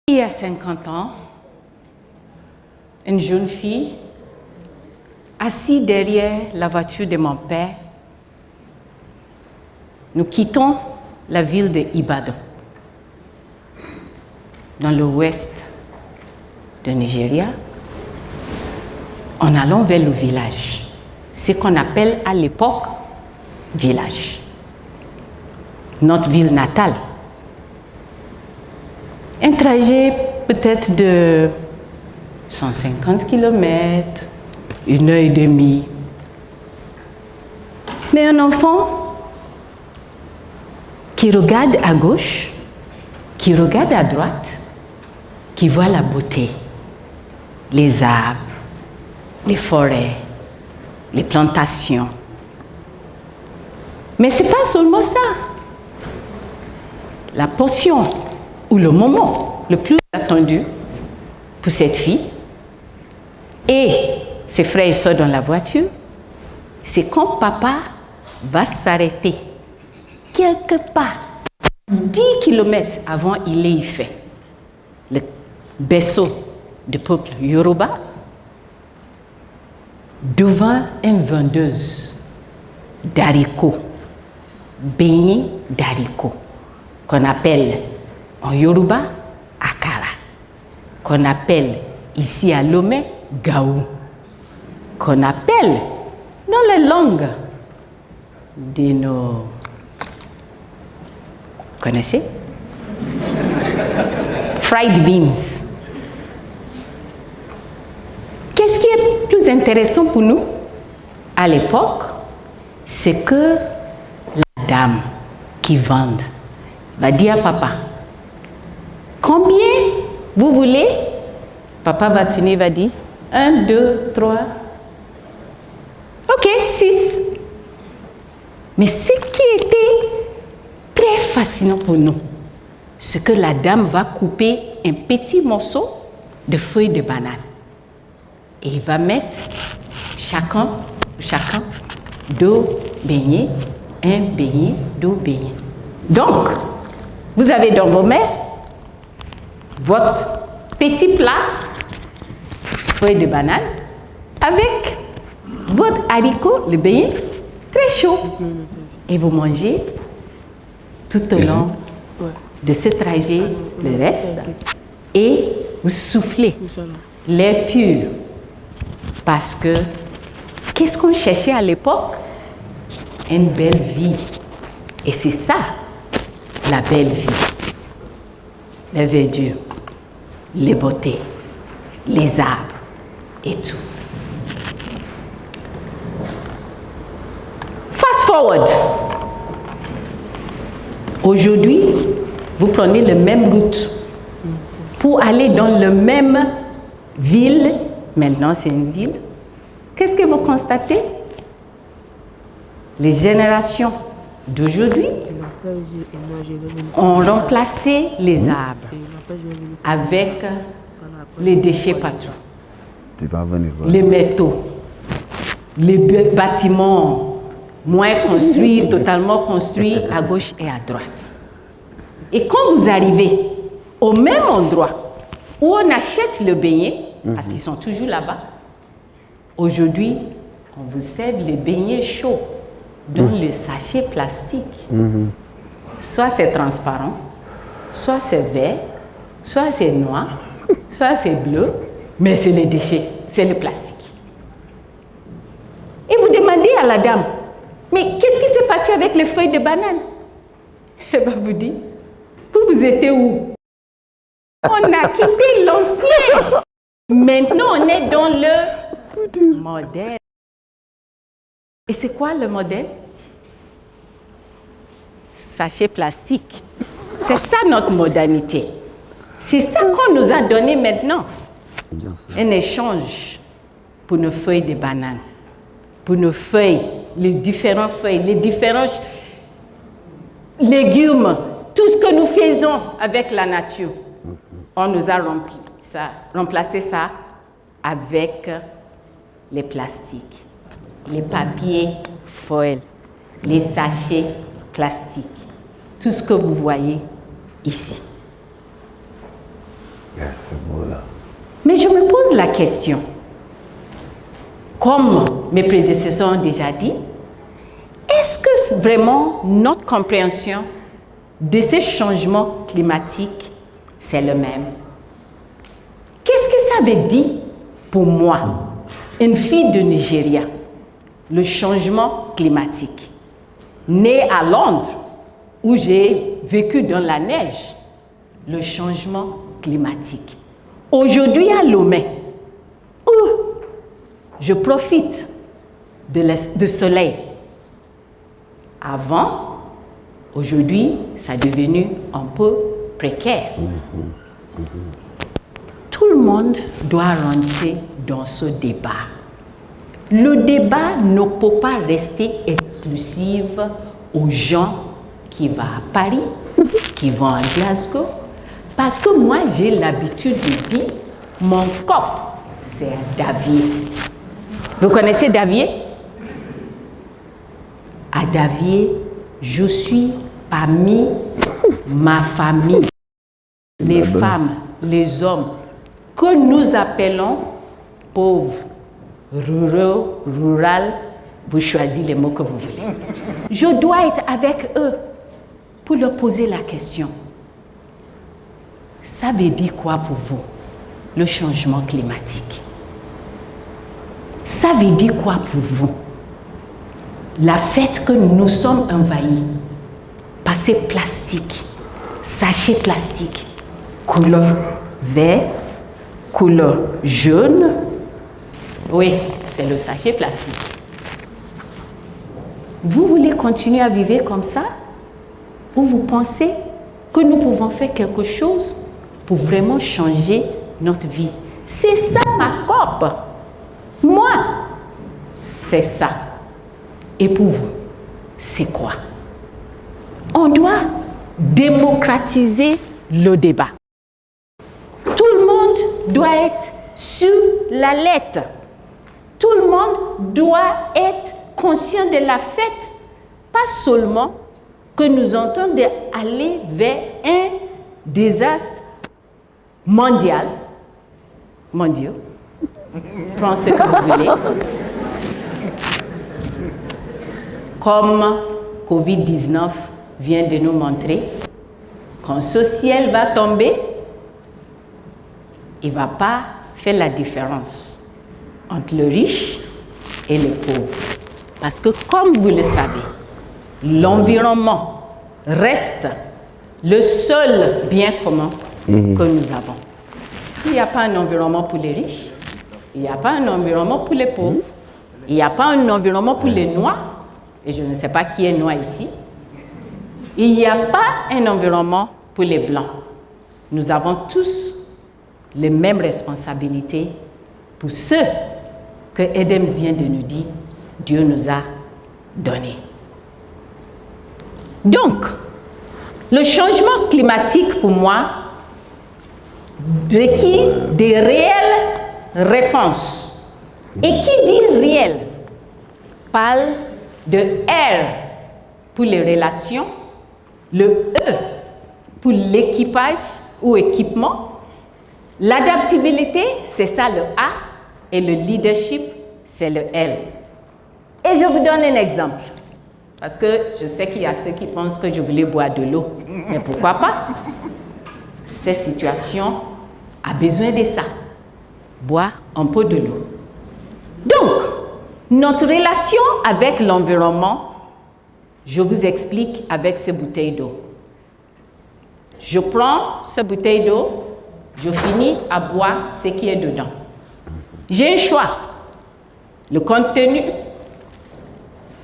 Il y a 50 ans, une jeune fille, assise derrière la voiture de mon père, nous quittons la ville de Ibadan, dans l'ouest du Nigeria, en allant vers le village, ce qu'on appelle à l'époque village, notre ville natale. Un trajet peut-être de 150 km, 1h30. Mais un enfant qui regarde à gauche, qui regarde à droite, qui voit la beauté, les arbres, les forêts, les plantations. Mais ce n'est pas seulement ça. La portion ou le moment le plus attendu pour cette fille et ses frères et sœurs dans la voiture, c'est quand papa va s'arrêter quelque part, 10 km avant Ilé-Ifẹ̀, le berceau du peuple Yoruba, devant une vendeuse d'haricots, beignets d'haricots, qu'on appelle en Yoruba akara, qu'on appelle ici à Lomé gaou, qu'on appelle dans les langues de nos... Connaissez? Fried beans. Qu'est-ce qui est plus intéressant pour nous à l'époque? C'est que la dame qui vend va dire à papa, combien vous voulez? Papa va tourner, va dire 1, 2, 3. Ok, 6. Mais ce qui était très fascinant pour nous, c'est que la dame va couper un petit morceau de feuilles de banane. Et il va mettre chacun, deux beignets, un beignet, deux beignets. Donc, vous avez dans vos mains votre petit plat, feuille de banane, avec votre haricot, le beignet, très chaud. Et vous mangez tout au long de ce trajet, le reste, et vous soufflez l'air pur. Parce que, qu'est-ce qu'on cherchait à l'époque? Une belle vie. Et c'est ça, la belle vie. La verdure, les beautés, les arbres et tout. Fast forward. Aujourd'hui, vous prenez la même route pour aller dans la même ville. Maintenant, c'est une ville. Qu'est-ce que vous constatez? Les générations d'aujourd'hui ont remplacé les arbres avec les déchets partout. Les métaux, les bâtiments moins construits, totalement construits à gauche et à droite. Et quand vous arrivez au même endroit où on achète le beignet, parce qu'ils sont toujours là-bas, aujourd'hui, on vous sert les beignets chauds dans le sachet plastique. Soit c'est transparent, soit c'est vert, soit c'est noir, soit c'est bleu, mais c'est les déchets, c'est le plastique. Et vous demandez à la dame, mais qu'est-ce qui s'est passé avec les feuilles de banane? Elle va vous dire, vous étiez où? On a quitté l'ancien. Maintenant, on est dans le modèle. Et c'est quoi le modèle? Sachet plastique. C'est ça notre modernité. C'est ça qu'on nous a donné maintenant. Un échange pour nos feuilles de banane, pour nos feuilles, les différentes feuilles, les différents légumes, tout ce que nous faisons avec la nature. On nous a remplacé ça avec les plastiques, les papiers foil, les sachets plastiques, tout ce que vous voyez ici. C'est beau là. Mais je me pose la question, comme mes prédécesseurs ont déjà dit, est-ce que vraiment notre compréhension de ces changements climatiques, c'est le même? Qu'est-ce que ça veut dire pour moi, une fille de Nigeria, le changement climatique? Née à Londres, où j'ai vécu dans la neige, le changement climatique. Aujourd'hui à Lomé, où je profite de soleil. Avant, aujourd'hui, ça est devenu un peu précaire. Tout le monde doit rentrer dans ce débat. Le débat ne peut pas rester exclusif aux gens qui vont à Paris, qui vont à Glasgow, parce que moi, j'ai l'habitude de dire, mon cop, c'est à Davier. Vous connaissez Davier? À Davier, je suis parmi ma famille, les femmes, les hommes, que nous appelons pauvres, ruraux, rural, vous choisissez les mots que vous voulez. Je dois être avec eux pour leur poser la question. Ça veut dire quoi pour vous, le changement climatique? Ça veut dire quoi pour vous, la fait que nous sommes envahis par ces plastiques, sachets plastiques, couleur vert, couleur jaune? Oui, c'est le sachet plastique. Vous voulez continuer à vivre comme ça? Ou vous pensez que nous pouvons faire quelque chose pour vraiment changer notre vie? C'est ça ma COP. Moi, c'est ça. Et pour vous, c'est quoi? On doit démocratiser le débat. Tout le monde doit être sur la lettre. Tout le monde doit être conscient de la fête. Pas seulement que nous entendons aller vers un désastre mondial. Prends ce que vous voulez. Comme Covid-19 vient de nous montrer, quand ce ciel va tomber, il ne va pas faire la différence entre le riche et le pauvre. Parce que comme vous le savez, l'environnement reste le seul bien commun que nous avons. Il n'y a pas un environnement pour les riches, il n'y a pas un environnement pour les pauvres, il n'y a pas un environnement pour les noirs, et je ne sais pas qui est noir ici. Il n'y a pas un environnement pour les blancs. Nous avons tous les mêmes responsabilités pour ce que Edem vient de nous dire, Dieu nous a donné. Donc, le changement climatique pour moi requiert des réelles réponses. Et qui dit réel parle de R pour les relations, le E pour l'équipage ou équipement, l'adaptabilité, c'est ça le A, et le leadership, c'est le L. Et je vous donne un exemple, parce que je sais qu'il y a ceux qui pensent que je voulais boire de l'eau, mais pourquoi pas? Cette situation a besoin de ça, boire un peu de l'eau. Donc, notre relation avec l'environnement, je vous explique avec ces bouteilles d'eau. Je prends cette bouteille d'eau, je finis à boire ce qui est dedans. J'ai un choix. Le contenu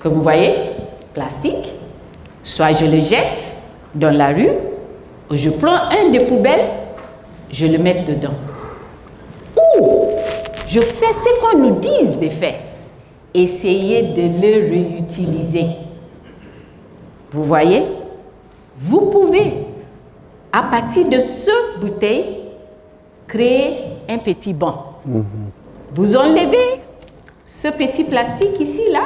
que vous voyez, plastique, soit je le jette dans la rue, ou je prends un des poubelles, je le mets dedans. Ou je fais ce qu'on nous dit de faire. Essayez de le réutiliser. Vous voyez? Vous pouvez, à partir de ce bouteille, créer un petit banc. Vous enlevez ce petit plastique ici, là,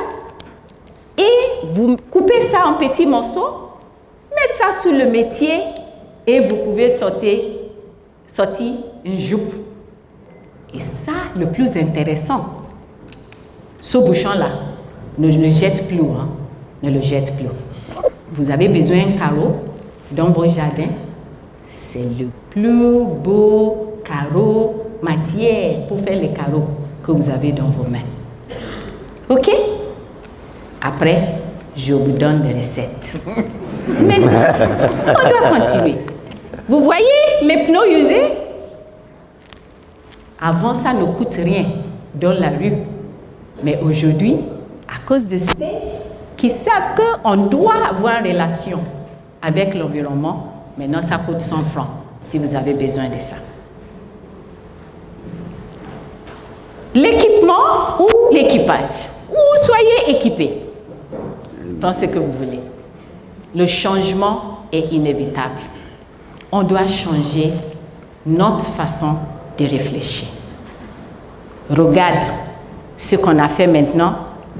et vous coupez ça en petits morceaux, mettez ça sur le métier et vous pouvez sortir sorti une jupe. Et ça, le plus intéressant, ce bouchon-là, ne le jette plus, hein, ne le jette plus. Vous avez besoin d'un carreau dans vos jardins. C'est le plus beau carreau matière pour faire les carreaux que vous avez dans vos mains. OK? Après, je vous donne les recettes. Maintenant, on doit continuer. Vous voyez les pneus usés? Avant, ça ne coûte rien dans la rue. Mais aujourd'hui, à cause de ceux qui savent qu'on doit avoir une relation avec l'environnement, maintenant ça coûte 100 francs si vous avez besoin de ça. L'équipement ou l'équipage, ou soyez équipés. Pensez ce que vous voulez. Le changement est inévitable. On doit changer notre façon de réfléchir. Regarde ce qu'on a fait maintenant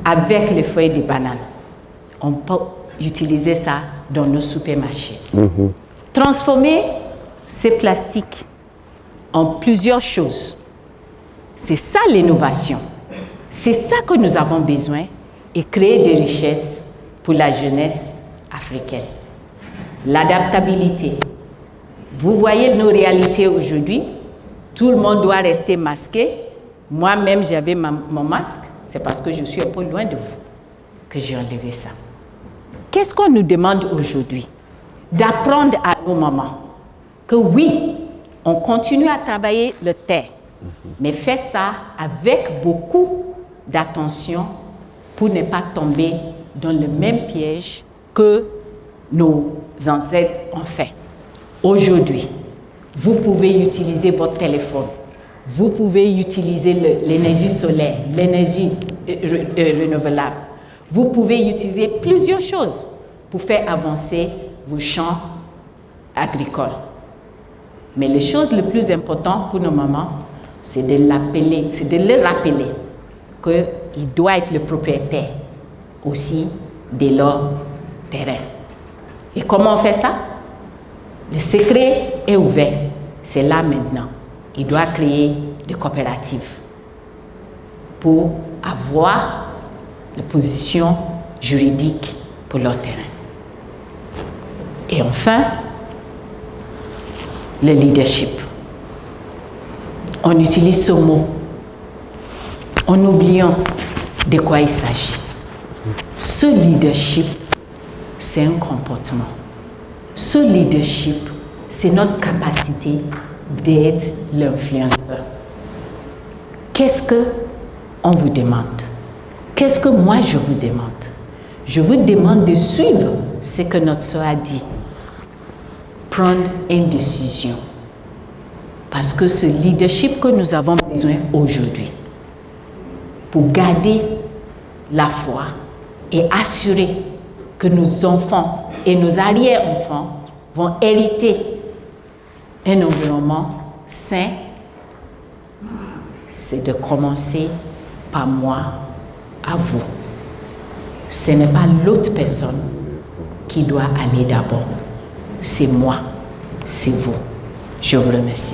avec les feuilles de banane. On peut utiliser ça dans nos supermarchés. Transformer ces plastiques en plusieurs choses. C'est ça l'innovation. C'est ça que nous avons besoin et créer des richesses pour la jeunesse africaine. L'adaptabilité. Vous voyez nos réalités aujourd'hui. Tout le monde doit rester masqué. Moi-même, j'avais mon masque. C'est parce que je suis un peu loin de vous que j'ai enlevé ça. Qu'est-ce qu'on nous demande aujourd'hui? D'apprendre à nos mamans que oui, on continue à travailler le terre, mais fait ça avec beaucoup d'attention pour ne pas tomber dans le même piège que nos ancêtres ont fait. Aujourd'hui, vous pouvez utiliser votre téléphone, vous pouvez utiliser l'énergie solaire, l'énergie renouvelable. Vous pouvez utiliser plusieurs choses pour faire avancer vos champs agricoles. Mais les choses les plus importantes pour nos mamans, c'est de leur rappeler qu'ils doivent être le propriétaire aussi de leur terrain. Et comment on fait ça? Le secret est ouvert. C'est là maintenant. Ils doivent créer des coopératives pour avoir la position juridique pour leur terrain. Et enfin, le leadership. On utilise ce mot en oubliant de quoi il s'agit. Ce leadership, c'est un comportement. Ce leadership, c'est notre capacité d'être l'influenceur. Qu'est-ce qu'on vous demande? Qu'est-ce que moi je vous demande? Je vous demande de suivre ce que notre sœur a dit. Prendre une décision. Parce que ce leadership que nous avons besoin aujourd'hui, pour garder la foi et assurer que nos enfants et nos arrière-enfants vont hériter un environnement sain, c'est de commencer par moi à vous. Ce n'est pas l'autre personne qui doit aller d'abord. C'est moi, c'est vous. Je vous remercie.